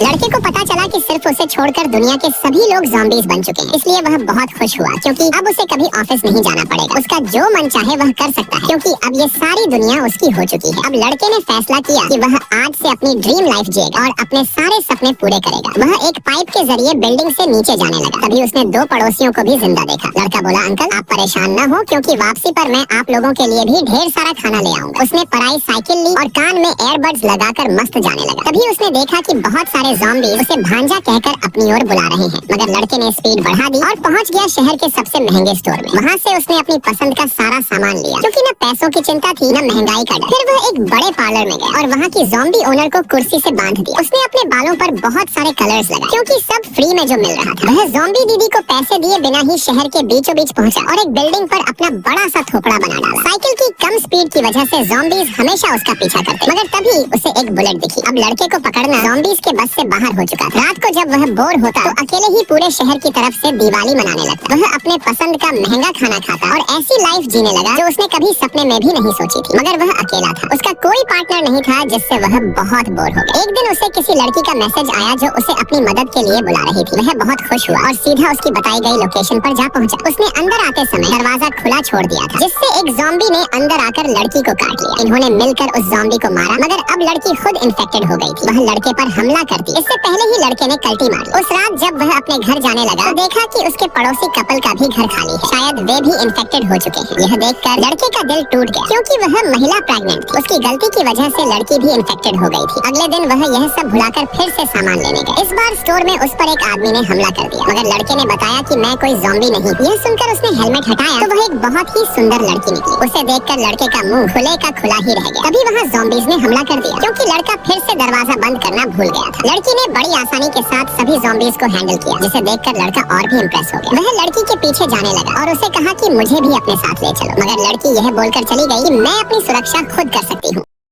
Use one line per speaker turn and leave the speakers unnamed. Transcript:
लड़के को पता चला कि सिर्फ उसे छोड़कर दुनिया के सभी लोग ज़ॉम्बीज़ बन चुके हैं, इसलिए वह बहुत खुश हुआ क्योंकि अब उसे कभी ऑफिस नहीं जाना पड़ेगा। उसका जो मन चाहे वह कर सकता है क्योंकि अब ये सारी दुनिया उसकी हो चुकी है। अब लड़के ने फैसला किया कि वह आज से अपनी ड्रीम लाइफ जिएगा और अपने सारे सपने पूरे करेगा। वह एक पाइप के जरिए बिल्डिंग से नीचे जाने लगा। तभी उसने दो पड़ोसियों को भी जिंदा देखा। लड़का बोला, अंकल आप परेशान न हो क्योंकि वापसी पर मैं आप लोगों के लिए भी ढेर सारा खाना ले आऊंगा। उसने पराई साइकिल ली और कान में एयरबड्स लगाकर मस्त जाने लगा। तभी उसने देखा कि बहुत सारे ज़ॉम्बीज़ उसे भांजा कहकर अपनी ओर बुला रहे हैं, मगर लड़के ने स्पीड बढ़ा दी और पहुंच गया शहर के सबसे महंगे स्टोर में। वहां से उसने अपनी पसंद का सारा सामान लिया क्योंकि न पैसों की चिंता थी न महंगाई का डर। फिर वह एक बड़े पार्लर में गया और वहां की ज़ॉम्बी ओनर को कुर्सी से बांध दिया। उसने अपने बालों पर बहुत सारे कलर्स लगाए क्योंकि सब फ्री में जो मिल रहा था। वह ज़ॉम्बी दीदी को पैसे दिए बिना ही शहर के बीचों बीच पहुंचा और एक बिल्डिंग पर अपना बड़ा सा थोपड़ा बना डाला। साइकिल की कम स्पीड की वजह से ज़ॉम्बीज़ हमेशा उसका पीछा करते, मगर तभी उसे एक बुलेट दिखी। अब लड़के को पकड़ना ज़ॉम्बीज़ के बस से बाहर हो चुका। रात को जब वह बोर होता तो अकेले ही पूरे शहर की तरफ से दिवाली मनाने लगता। वह अपने पसंद का महंगा खाना खाता और ऐसी लाइफ जीने लगा जो उसने कभी सपने में भी नहीं सोची थी। मगर वह अकेला था, उसका कोई पार्टनर नहीं था, जिससे वह बहुत बोर हो गया। एक दिन उसे किसी लड़की का मैसेज आया जो उसे अपनी मदद के लिए बुला रही थी। वह बहुत खुश हुआ और सीधा उसकी बताई गई लोकेशन पर जा पहुंचा। उसने अंदर आते समय दरवाजा खुला छोड़ दिया था, जिससे एक ज़ॉम्बी ने अंदर आकर लड़की को काट लिया। इन्होंने मिलकर उस ज़ॉम्बी को मारा, मगर अब लड़की खुद इन्फेक्टेड हो गई थी। वह लड़के पर हमला करती, इससे पहले ही लड़के ने कल्टी मार ली। उस रात जब वह अपने घर जाने लगा तो देखा कि उसके पड़ोसी कपल का भी घर खाली है। शायद वे भी इन्फेक्टेड हो चुके हैं। यह देखकर लड़के का दिल टूट गया क्योंकि वह महिला प्रेग्नेंट थी। उसकी गलती की वजह से लड़की भी इन्फेक्टेड हो गई थी। अगले दिन वह यह सब भुलाकर फिर से सामान लेने गया। इस बार स्टोर में उस पर एक आदमी ने हमला कर दिया, मगर लड़के ने बताया कि मैं कोई ज़ॉम्बी नहीं। यह सुनकर उसने हेलमेट हटाया तो वह एक बहुत ही सुंदर लड़की निकली। उसे देखकर लड़के का मुंह खुले का खुला ही रह गया। तभी वहाँ ज़ॉम्बीज़ ने हमला कर दिया क्योंकि लड़का फिर से दरवाजा बंद करना भूल गया था। लड़की ने बड़ी आसानी के साथ सभी ज़ॉम्बीज़ को हैंडल किया, जिसे देखकर लड़का और भी इम्प्रेस हो गया। वह लड़की के पीछे जाने लगा और उसे कहा कि मुझे भी अपने साथ ले चलो, मगर लड़की यह बोलकर चली गई कि मैं अपनी सुरक्षा खुद कर सकती हूँ।